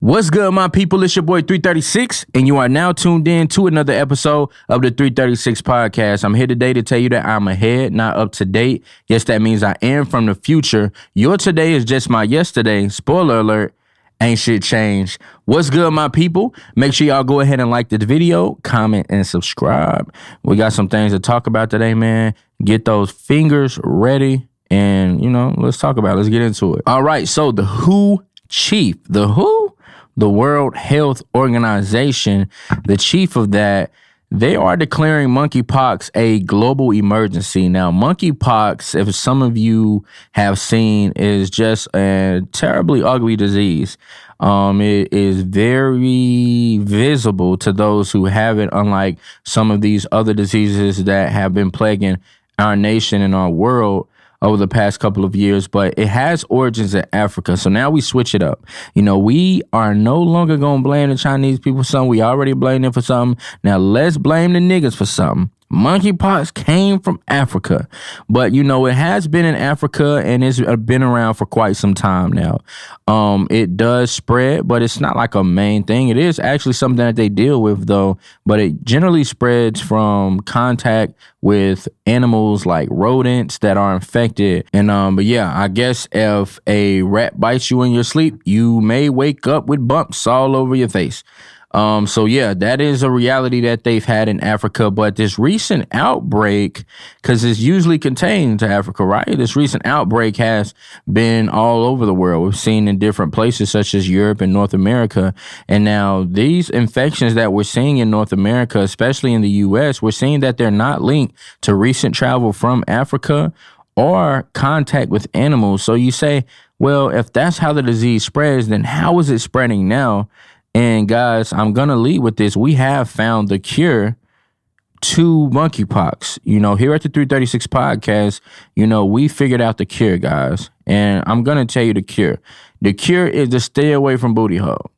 What's good, my people? It's your boy 336, and you are now tuned in to another episode of the 336 podcast. I'm here today to tell you that I'm ahead, not up to date. Yes, that means I am from the future. Your today is just my yesterday. Spoiler alert, ain't shit changed. What's good, my people? Make sure y'all go ahead and like this video, comment, and subscribe. We got some things to talk about today, man. Get those fingers ready, and, let's talk about it. Let's get into it. All right, so the WHO chief, the World Health Organization, the chief of that, they are declaring monkeypox a global emergency. Now, monkeypox, if some of you have seen, is just a terribly ugly disease. It is very visible to those who have it, unlike some of these other diseases that have been plaguing our nation and our world over the past couple of years, but it has origins in Africa. So now we switch it up. We are no longer going to blame the Chinese people for something. We already blamed them for something. Now let's blame the niggas for something. Monkeypox came from Africa, but it has been in Africa and it's been around for quite some time now. It does spread, but it's not like a main thing. It is actually something that they deal with though, but it generally spreads from contact with animals like rodents that are infected. And but yeah, I guess if a rat bites you in your sleep, you may wake up with bumps all over your face. So yeah, that is a reality that they've had in Africa, but this recent outbreak, cause it's usually contained to Africa, right? This recent outbreak has been all over the world. We've seen in different places such as Europe and North America. And now these infections that we're seeing in North America, especially in the US, we're seeing that they're not linked to recent travel from Africa or contact with animals. So you say, well, if that's how the disease spreads, then how is it spreading now? And guys, I'm going to lead with this. We have found the cure to monkeypox. Here at the 336 podcast, we figured out the cure, guys. And I'm going to tell you the cure. The cure is to stay away from booty hole.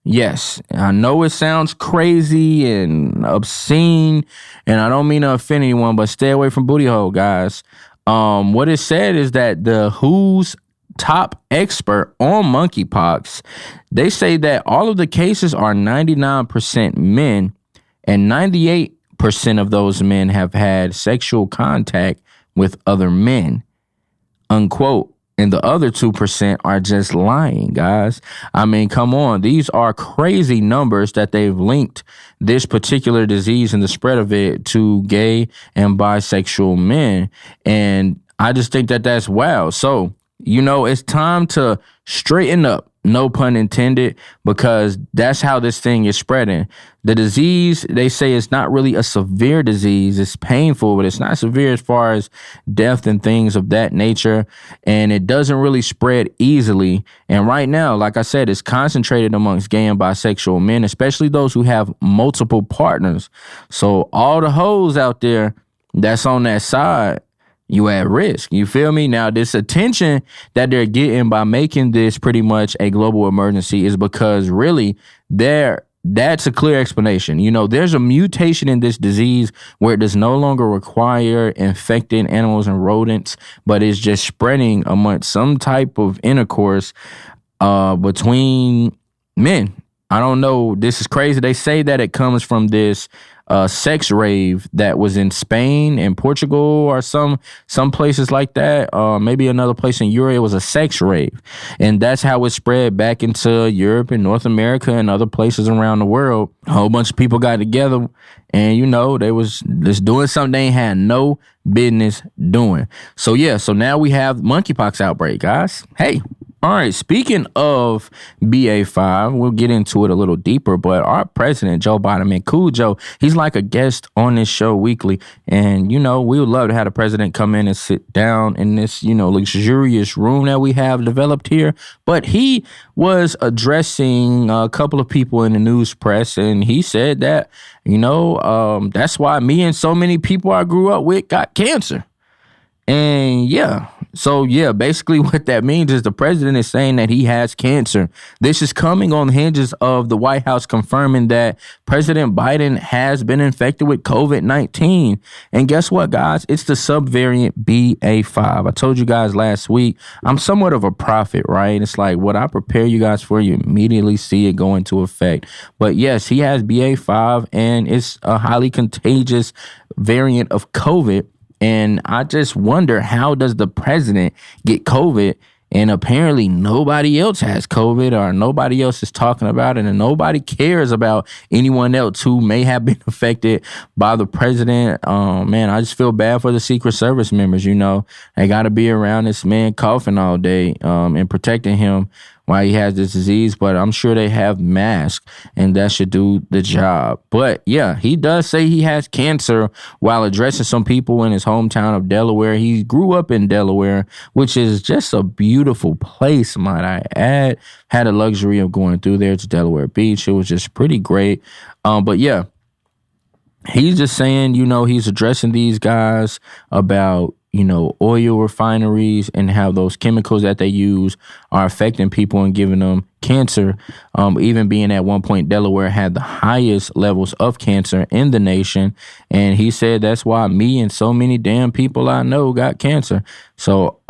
Yes, I know it sounds crazy and obscene, and I don't mean to offend anyone, but stay away from booty hole, guys. What it said is that the WHO's top expert on monkeypox, they say that all of the cases are 99% men, and 98% of those men have had sexual contact with other men, unquote. And the other 2% are just lying, guys. I mean, come on. These are crazy numbers that they've linked this particular disease and the spread of it to gay and bisexual men. And I just think that that's wild. So, it's time to straighten up, no pun intended, because that's how this thing is spreading. The disease, they say, is not really a severe disease. It's painful, but it's not severe as far as death and things of that nature. And it doesn't really spread easily. And right now, like I said, it's concentrated amongst gay and bisexual men, especially those who have multiple partners. So all the hoes out there that's on that side, you at risk. You feel me? Now, this attention that they're getting by making this pretty much a global emergency is because really that's a clear explanation. There's a mutation in this disease where it does no longer require infecting animals and rodents, but it's just spreading amongst some type of intercourse between men. I don't know. This is crazy. They say that it comes from this sex rave that was in Spain and Portugal or some places like that. Maybe another place in Europe. It was a sex rave. And that's how it spread back into Europe and North America and other places around the world. A whole bunch of people got together and, they was just doing something they ain't had no business doing. So, yeah. So now we have monkeypox outbreak, guys. Hey. All right, speaking of BA5, we'll get into it a little deeper, but our president, Joe Biden, man, Cool Joe, he's like a guest on this show weekly. And, we would love to have the president come in and sit down in this, luxurious room that we have developed here. But he was addressing a couple of people in the news press, and he said that, that's why me and so many people I grew up with got cancer. And yeah, So, yeah, basically what that means is the president is saying that he has cancer. This is coming on the hinges of the White House confirming that President Biden has been infected with COVID-19. And guess what, guys? It's the subvariant BA5. I told you guys last week, I'm somewhat of a prophet, right? It's like what I prepare you guys for, you immediately see it go into effect. But yes, he has BA5, and it's a highly contagious variant of COVID. And I just wonder, how does the president get COVID and apparently nobody else has COVID, or nobody else is talking about it, and nobody cares about anyone else who may have been affected by the president? Man, I just feel bad for the Secret Service members. They got to be around this man coughing all day and protecting him while he has this disease, but I'm sure they have masks, and that should do the job. But yeah, he does say he has cancer while addressing some people in his hometown of Delaware. He grew up in Delaware, which is just a beautiful place, might I add. Had a luxury of going through there to Delaware Beach. It was just pretty great. But yeah, he's just saying, he's addressing these guys about oil refineries and how those chemicals that they use are affecting people and giving them cancer. Even being at one point, Delaware had the highest levels of cancer in the nation. And he said that's why me and so many damn people I know got cancer. So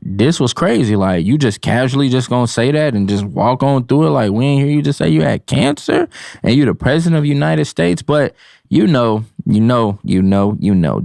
this was crazy. Like, you just casually just gonna say that and just walk on through it like we ain't hear you just say you had cancer and you the president of the United States. But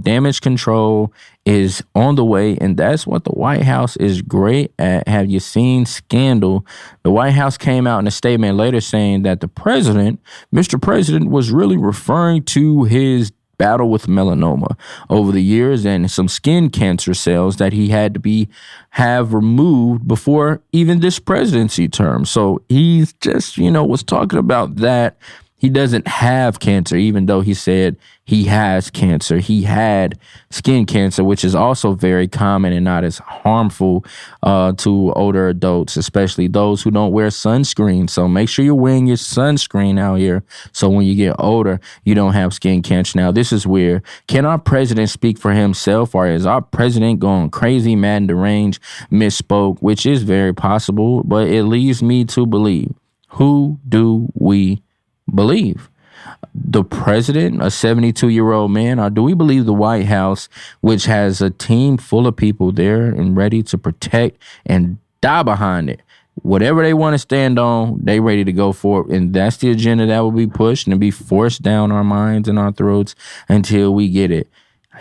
damage control is on the way, and that's what the White House is great at. Have you seen Scandal? The White House came out in a statement later saying that the president, Mr. President, was really referring to his battle with melanoma over the years and some skin cancer cells that he had to have removed before even this presidency term. So he's just, was talking about that. He doesn't have cancer, even though he said he has cancer. He had skin cancer, which is also very common and not as harmful to older adults, especially those who don't wear sunscreen. So make sure you're wearing your sunscreen out here so when you get older, you don't have skin cancer. Now, this is weird. Can our president speak for himself, or is our president going crazy, mad, and deranged, misspoke, which is very possible, but it leaves me to believe. Who do we believe? The president, a 72-year-old man, or do we believe the White House, which has a team full of people there and ready to protect and die behind it? Whatever they want to stand on, they ready to go for it. And that's the agenda that will be pushed and be forced down our minds and our throats until we get it.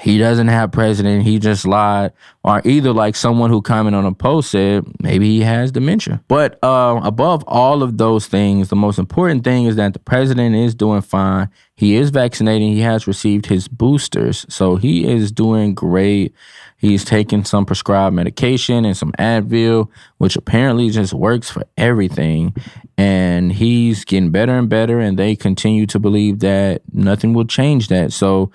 He doesn't have president. He just lied. Or either like someone who commented on a post said, maybe he has dementia. But above all of those things, the most important thing is that the president is doing fine. He is vaccinating. He has received his boosters. So he is doing great. He's taking some prescribed medication and some Advil, which apparently just works for everything. And he's getting better and better, and they continue to believe that nothing will change that. So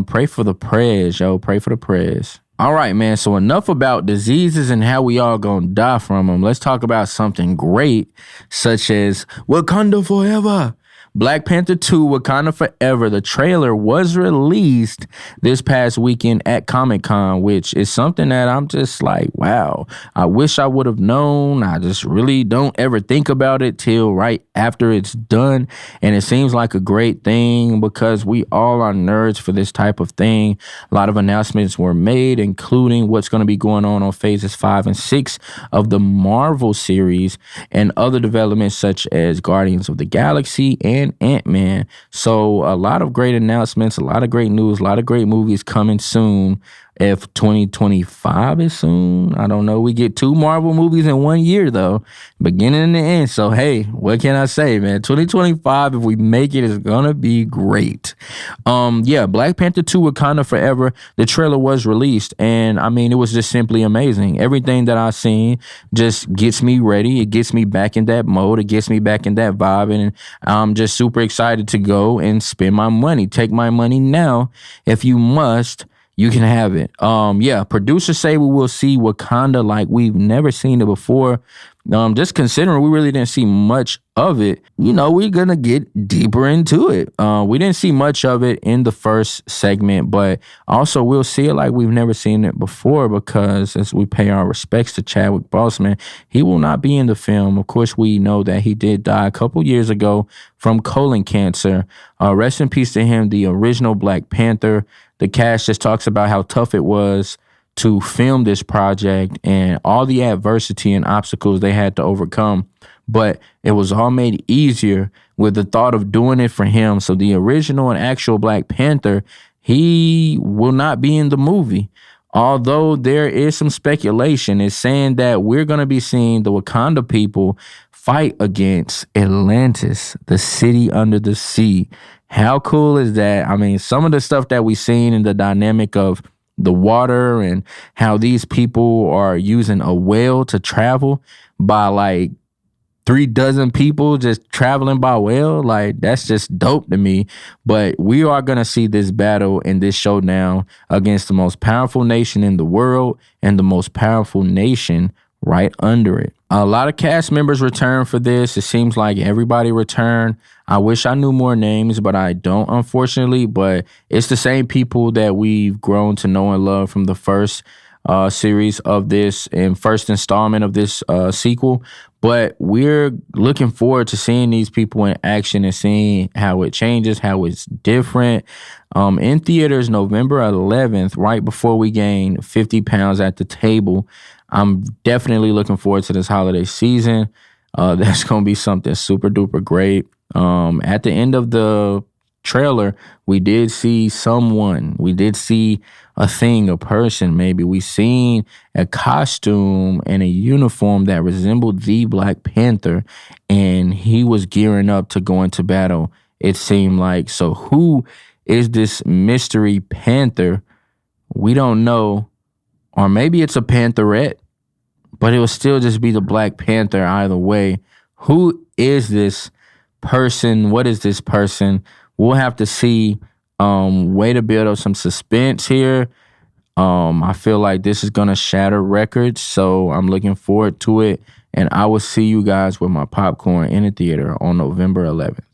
pray for the prez, yo. Pray for the prez. All right, man. So enough about diseases and how we all gonna die from them. Let's talk about something great, such as Wakanda Forever. Black Panther 2, Wakanda Forever. The trailer was released this past weekend at Comic-Con, which is something that I'm just like, wow, I wish I would have known. I just really don't ever think about it till right after it's done. And it seems like a great thing because we all are nerds for this type of thing. A lot of announcements were made, including what's going to be going on phases 5 and 6 of the Marvel series and other developments such as Guardians of the Galaxy and Ant-Man. So a lot of great announcements, a lot of great news, a lot of great movies coming soon. If 2025 is soon, I don't know. We get 2 Marvel movies in 1 year, though, beginning and the end. So, hey, what can I say, man? 2025, if we make it, is going to be great. Black Panther 2, Wakanda Forever, the trailer was released, and, I mean, it was just simply amazing. Everything that I've seen just gets me ready. It gets me back in that mode. It gets me back in that vibe, and I'm just super excited to go and spend my money. Take my money now, if you must. You can have it. Producers say we will see Wakanda like we've never seen it before. Just considering we really didn't see much of it, we're going to get deeper into it. We didn't see much of it in the first segment, but also we'll see it like we've never seen it before, because as we pay our respects to Chadwick Boseman, he will not be in the film. Of course, we know that he did die a couple years ago from colon cancer. Rest in peace to him, the original Black Panther. The cast just talks about how tough it was to film this project and all the adversity and obstacles they had to overcome. But it was all made easier with the thought of doing it for him. So the original and actual Black Panther, he will not be in the movie. Although there is some speculation, it's saying that we're going to be seeing the Wakanda people fight against Atlantis, the city under the sea. How cool is that? I mean, some of the stuff that we've seen in the dynamic of the water and how these people are using a whale to travel by like 36 people just traveling by whale. Like, that's just dope to me. But we are going to see this battle and this showdown against the most powerful nation in the world and the most powerful nation right under it. A lot of cast members return for this. It seems like everybody returned. I wish I knew more names, but I don't, unfortunately. But it's the same people that we've grown to know and love from the first series of this and first installment of this sequel. But we're looking forward to seeing these people in action and seeing how it changes, how it's different. In theaters, November 11th, right before we gain 50 pounds at the table. I'm definitely looking forward to this holiday season. That's going to be something super duper great. At the end of the trailer, we did see someone. We did see a thing, a person maybe. We seen a costume and a uniform that resembled the Black Panther, and he was gearing up to go into battle, it seemed like. So who is this mystery Panther? We don't know. Or maybe it's a Pantherette, but it will still just be the Black Panther either way. Who is this person? What is this person? We'll have to see. Way to build up some suspense here. I feel like this is going to shatter records, so I'm looking forward to it. And I will see you guys with my popcorn in the theater on November 11th.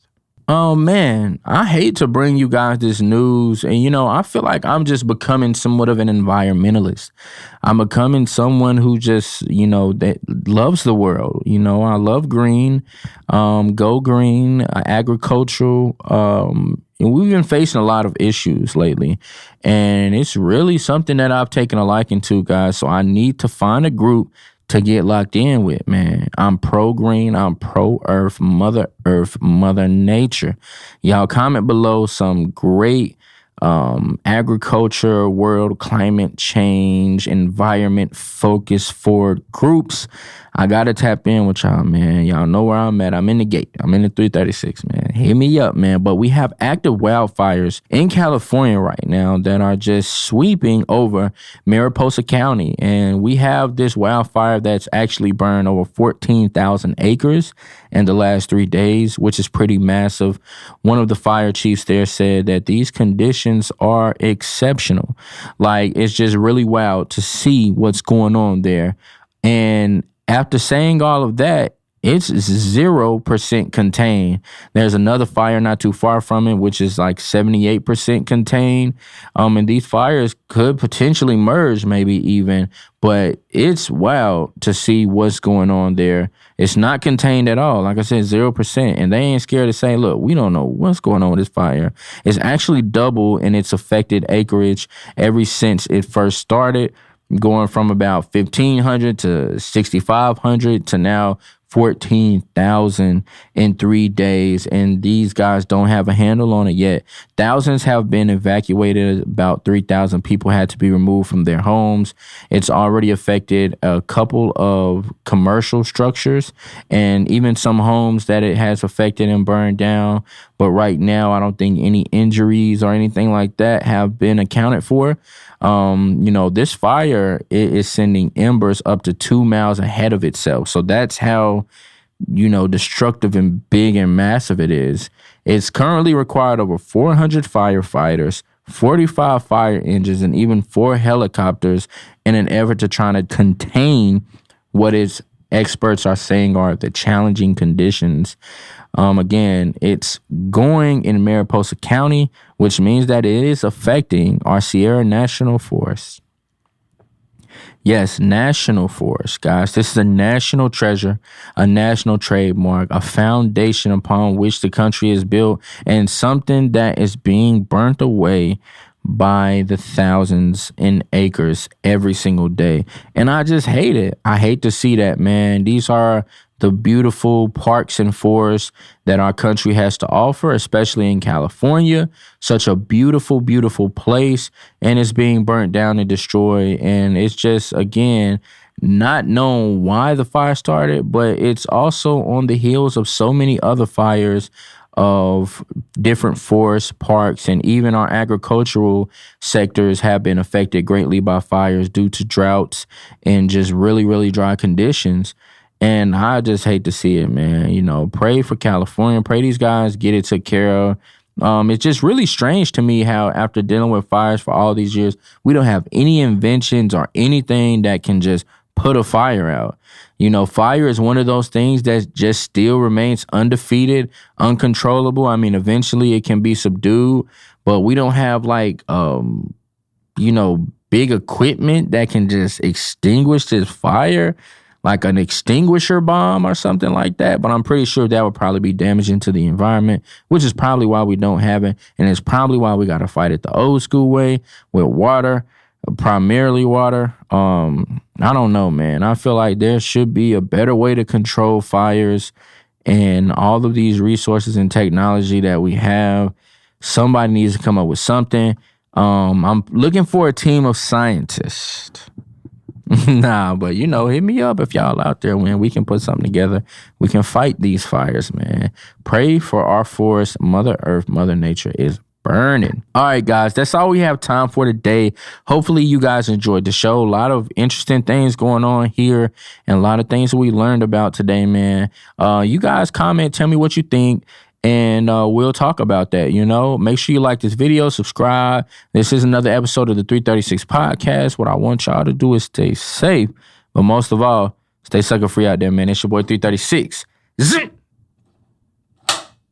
Oh, man, I hate to bring you guys this news. And, I feel like I'm just becoming somewhat of an environmentalist. I'm becoming someone who just, that loves the world. I love green, go green, agricultural. And we've been facing a lot of issues lately. And it's really something that I've taken a liking to, guys. So I need to find a group to get locked in with, man. I'm pro-green, I'm pro-earth, mother nature. Y'all comment below some great agriculture, world climate change, environment focus for groups. I gotta tap in with y'all, man. Y'all know where I'm at. I'm in the gate. I'm in the 336, man. Hit me up, man. But we have active wildfires in California right now that are just sweeping over Mariposa County. And we have this wildfire that's actually burned over 14,000 acres in the last 3 days, which is pretty massive. One of the fire chiefs there said that these conditions are exceptional. Like, it's just really wild to see what's going on there. And after saying all of that, it's 0% contained. There's another fire not too far from it, which is like 78% contained. And these fires could potentially merge, maybe even. But it's wild to see what's going on there. It's not contained at all. Like I said, 0%. And they ain't scared to say, look, we don't know what's going on with this fire. It's actually double in its affected acreage ever since it first started, going from about 1,500 to 6,500 to now 14,000 in 3 days. And these guys don't have a handle on it yet. Thousands have been evacuated. About 3,000 people had to be removed from their homes. It's already affected a couple of commercial structures and even some homes that it has affected and burned down. But right now, I don't think any injuries or anything like that have been accounted for. This fire is sending embers up to 2 miles ahead of itself. So that's how, destructive and big and massive it is. It's currently required over 400 firefighters, 45 fire engines, and even 4 helicopters in an effort to try to contain what is experts are saying are the challenging conditions. Again, it's going in Mariposa County, which means that it is affecting our Sierra National Forest. Yes, national forest, guys. This is a national treasure, a national trademark, a foundation upon which the country is built, and something that is being burnt away by the thousands in acres every single day. And I just hate it. I hate to see that, man. These are the beautiful parks and forests that our country has to offer, especially in California. Such a beautiful, beautiful place, and it's being burnt down and destroyed. And it's just, again, not known why the fire started, but it's also on the heels of so many other fires of different forests, parks, and even our agricultural sectors have been affected greatly by fires due to droughts and just really, really dry conditions. And I just hate to see it, man. You know, pray for California. Pray these guys get it took care of. It's just really strange to me how after dealing with fires for all these years, we don't have any inventions or anything that can just put a fire out. You know, fire is one of those things that just still remains undefeated, uncontrollable. I mean, eventually it can be subdued, but we don't have like, big equipment that can just extinguish this fire, like an extinguisher bomb or something like that. But I'm pretty sure that would probably be damaging to the environment, which is probably why we don't have it. And it's probably why we got to fight it the old school way with water, primarily water. I don't know, man. I feel like there should be a better way to control fires and all of these resources and technology that we have. Somebody needs to come up with something. I'm looking for a team of scientists. Nah, but hit me up if y'all out there, man. We can put something together. We can fight these fires, man. Pray for our forest. Mother Earth, Mother Nature is burning. All right, guys, that's all we have time for today. Hopefully you guys enjoyed the show. A lot of interesting things going on here and a lot of things we learned about today, man. You guys comment, tell me what you think. And we'll talk about that, Make sure you like this video, subscribe. This is another episode of the 336 Podcast. What I want y'all to do is stay safe. But most of all, stay sucker free out there, man. It's your boy 336. Zip!